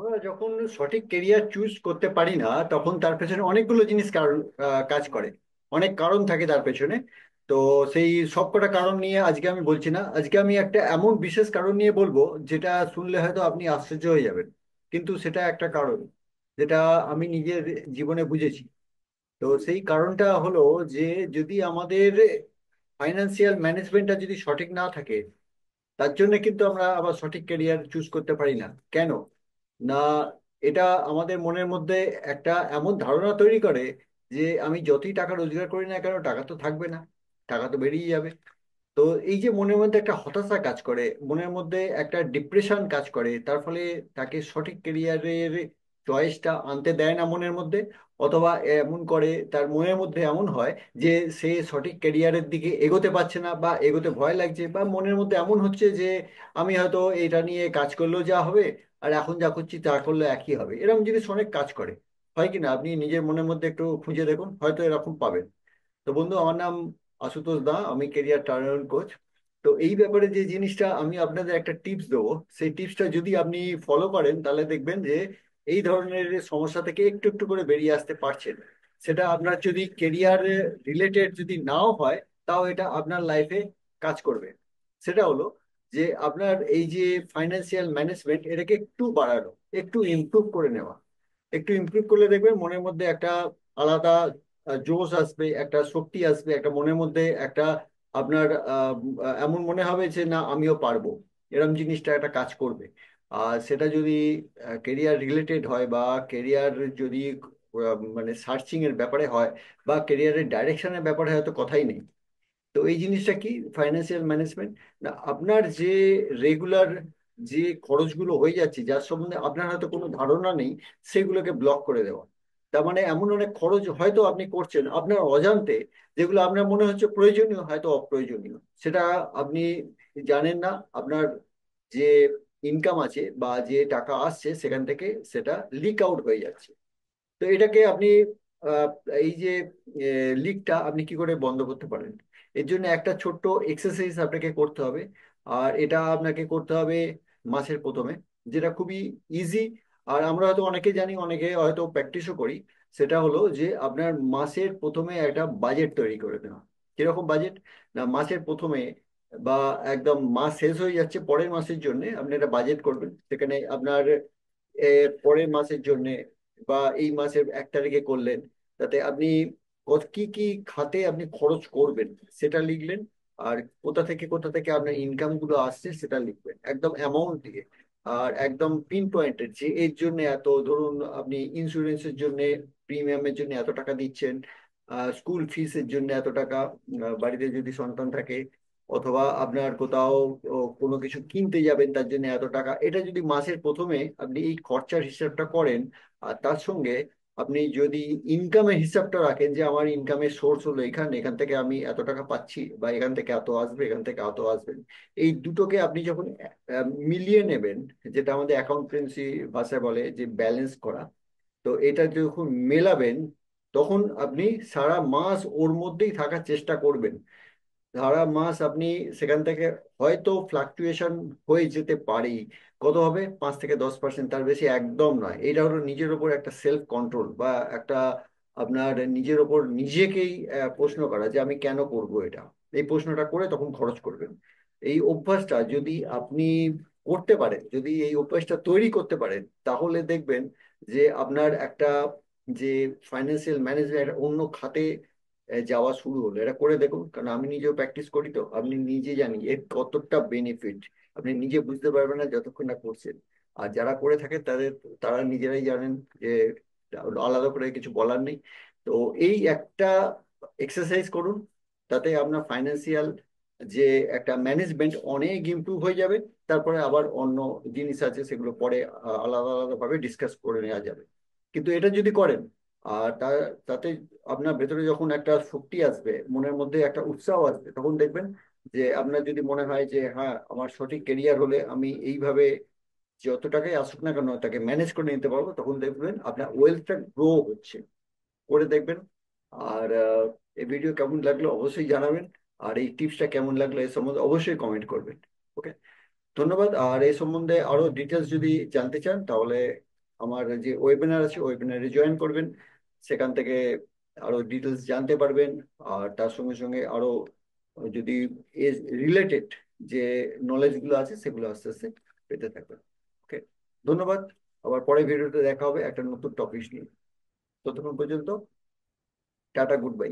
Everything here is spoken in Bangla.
আমরা যখন সঠিক কেরিয়ার চুজ করতে পারি না তখন তার পেছনে অনেকগুলো জিনিস কারণ কাজ করে। অনেক কারণ থাকে তার পেছনে। তো সেই সবকটা কারণ নিয়ে আজকে আমি বলছি না, আজকে আমি একটা এমন বিশেষ কারণ নিয়ে বলবো যেটা শুনলে হয়তো আপনি আশ্চর্য হয়ে যাবেন, কিন্তু সেটা একটা কারণ যেটা আমি নিজের জীবনে বুঝেছি। তো সেই কারণটা হলো যে যদি আমাদের ফাইন্যান্সিয়াল ম্যানেজমেন্টটা যদি সঠিক না থাকে, তার জন্য কিন্তু আমরা আবার সঠিক ক্যারিয়ার চুজ করতে পারি না। কেন না? এটা আমাদের মনের মধ্যে একটা এমন ধারণা তৈরি করে যে আমি যতই টাকা রোজগার করি না কেন, টাকা তো থাকবে না, টাকা তো বেরিয়ে যাবে। তো এই যে মনের মধ্যে একটা হতাশা কাজ করে, মনের মধ্যে একটা ডিপ্রেশন কাজ করে, তার ফলে তাকে সঠিক ক্যারিয়ারের চয়েসটা আনতে দেয় না মনের মধ্যে। অথবা এমন করে, তার মনের মধ্যে এমন হয় যে সে সঠিক ক্যারিয়ারের দিকে এগোতে পারছে না, বা এগোতে ভয় লাগছে, বা মনের মধ্যে এমন হচ্ছে যে আমি হয়তো এটা নিয়ে কাজ করলেও যা হবে, আর এখন যা করছি তা করলে একই হবে। এরকম জিনিস অনেক কাজ করে, হয় কি না? আপনি নিজের মনের মধ্যে একটু খুঁজে দেখুন, হয়তো এরকম পাবেন। তো বন্ধু, আমার নাম আশুতোষ দা, আমি কেরিয়ার টার্নার কোচ। তো এই ব্যাপারে যে জিনিসটা আমি আপনাদের একটা টিপস দেবো, সেই টিপসটা যদি আপনি ফলো করেন তাহলে দেখবেন যে এই ধরনের সমস্যা থেকে একটু একটু করে বেরিয়ে আসতে পারছেন। সেটা আপনার যদি কেরিয়ার রিলেটেড যদি নাও হয়, তাও এটা আপনার লাইফে কাজ করবে। সেটা হলো যে আপনার এই যে ফাইন্যান্সিয়াল ম্যানেজমেন্ট, এটাকে একটু বাড়ানো, একটু ইমপ্রুভ করে নেওয়া। একটু ইমপ্রুভ করলে দেখবেন মনের মধ্যে একটা আলাদা জোশ আসবে, একটা শক্তি আসবে, একটা মনের মধ্যে একটা আপনার এমন মনে হবে যে না, আমিও পারবো। এরকম জিনিসটা একটা কাজ করবে। আর সেটা যদি কেরিয়ার রিলেটেড হয়, বা কেরিয়ার যদি মানে সার্চিং এর ব্যাপারে হয়, বা কেরিয়ারের ডাইরেকশনের ব্যাপারে হয়তো কথাই নেই। তো এই জিনিসটা কি? ফাইন্যান্সিয়াল ম্যানেজমেন্ট না, আপনার যে রেগুলার যে খরচগুলো হয়ে যাচ্ছে, যার সম্বন্ধে আপনার হয়তো কোনো ধারণা নেই, সেগুলোকে ব্লক করে দেওয়া। তার মানে এমন অনেক খরচ হয়তো আপনি করছেন আপনার অজান্তে, যেগুলো আপনার মনে হচ্ছে প্রয়োজনীয়, হয়তো অপ্রয়োজনীয়। সেটা আপনি জানেন না। আপনার যে ইনকাম আছে বা যে টাকা আসছে সেখান থেকে সেটা লিক আউট হয়ে যাচ্ছে। তো এটাকে আপনি আহ, এই যে লিকটা আপনি কি করে বন্ধ করতে পারেন? এর জন্য একটা ছোট্ট এক্সারসাইজ আপনাকে করতে হবে। আর এটা আপনাকে করতে হবে মাসের প্রথমে, যেটা খুবই ইজি। আর আমরা হয়তো অনেকে জানি, অনেকে হয়তো প্র্যাকটিসও করি। সেটা হলো যে আপনার মাসের প্রথমে একটা বাজেট তৈরি করে নেওয়া। কিরকম বাজেট? না, মাসের প্রথমে বা একদম মাস শেষ হয়ে যাচ্ছে পরের মাসের জন্য আপনি একটা বাজেট করবেন। সেখানে আপনার পরের মাসের জন্য বা এই মাসের 1 তারিখে করলেন, তাতে আপনি কি কি খাতে আপনি খরচ করবেন সেটা লিখলেন। আর কোথা থেকে আপনার ইনকাম গুলো আসছে সেটা লিখবেন একদম অ্যামাউন্ট দিয়ে। আর একদম পিন পয়েন্টেড যে এর জন্য এত, ধরুন আপনি ইন্স্যুরেন্সের জন্য, প্রিমিয়ামের জন্য এত টাকা দিচ্ছেন, স্কুল ফিসের জন্য এত টাকা, বাড়িতে যদি সন্তান থাকে, অথবা আপনার কোথাও কোনো কিছু কিনতে যাবেন তার জন্য এত টাকা। এটা যদি মাসের প্রথমে আপনি এই খরচার হিসাবটা করেন, আর তার সঙ্গে আপনি যদি ইনকামের হিসাবটা রাখেন যে আমার ইনকামের সোর্স হলো এখান এখান থেকে আমি এত টাকা পাচ্ছি, বা এখান থেকে এত আসবে, এখান থেকে এত আসবে, এই দুটোকে আপনি যখন মিলিয়ে নেবেন, যেটা আমাদের অ্যাকাউন্টেন্সি ভাষায় বলে যে ব্যালেন্স করা, তো এটা যখন মেলাবেন, তখন আপনি সারা মাস ওর মধ্যেই থাকার চেষ্টা করবেন। সারা মাস আপনি সেখান থেকে হয়তো ফ্লাকচুয়েশন হয়ে যেতে পারে। কত হবে? 5 থেকে 10%, তার বেশি একদম নয়। এটা হলো নিজের ওপর একটা সেলফ কন্ট্রোল, বা একটা আপনার নিজের ওপর নিজেকেই প্রশ্ন করা যে আমি কেন করব এটা। এই প্রশ্নটা করে তখন খরচ করবেন। এই অভ্যাসটা যদি আপনি করতে পারেন, যদি এই অভ্যাসটা তৈরি করতে পারেন, তাহলে দেখবেন যে আপনার একটা যে ফাইন্যান্সিয়াল ম্যানেজমেন্ট অন্য খাতে যাওয়া শুরু হলো। এটা করে দেখুন, কারণ আমি নিজেও প্র্যাকটিস করি, তো আপনি নিজে জানি এর কতটা বেনিফিট। আপনি নিজে বুঝতে পারবেন না যতক্ষণ না করছেন। আর যারা করে থাকে তাদের, তারা নিজেরাই জানেন যে আলাদা করে কিছু বলার নেই। তো এই একটা এক্সারসাইজ করুন, তাতে আপনার ফাইন্যান্সিয়াল যে একটা ম্যানেজমেন্ট অনেক ইমপ্রুভ হয়ে যাবে। তারপরে আবার অন্য জিনিস আছে, সেগুলো পরে আলাদা আলাদা ভাবে ডিসকাস করে নেওয়া যাবে। কিন্তু এটা যদি করেন, আর তাতে আপনার ভেতরে যখন একটা শক্তি আসবে, মনের মধ্যে একটা উৎসাহ আসবে, তখন দেখবেন যে আপনার যদি মনে হয় যে হ্যাঁ, আমার সঠিক কেরিয়ার হলে আমি এইভাবে যত টাকাই আসুক না কেন তাকে ম্যানেজ করে নিতে পারবো, তখন দেখবেন আপনার ওয়েলথটা গ্রো হচ্ছে। করে দেখবেন। আর এই ভিডিও কেমন লাগলো অবশ্যই জানাবেন। আর এই টিপসটা কেমন লাগলো এ সম্বন্ধে অবশ্যই কমেন্ট করবেন। ওকে, ধন্যবাদ। আর এই সম্বন্ধে আরো ডিটেলস যদি জানতে চান তাহলে আমার যে ওয়েবিনার আছে ওয়েবিনারে জয়েন করবেন। সেখান থেকে আরো ডিটেলস জানতে পারবেন। আর তার সঙ্গে সঙ্গে আরো যদি এজ রিলেটেড যে নলেজ গুলো আছে সেগুলো আস্তে আস্তে পেতে থাকবেন। ওকে, ধন্যবাদ। আবার পরে ভিডিওতে দেখা হবে একটা নতুন টপিক নিয়ে। ততক্ষণ পর্যন্ত টাটা, গুড বাই।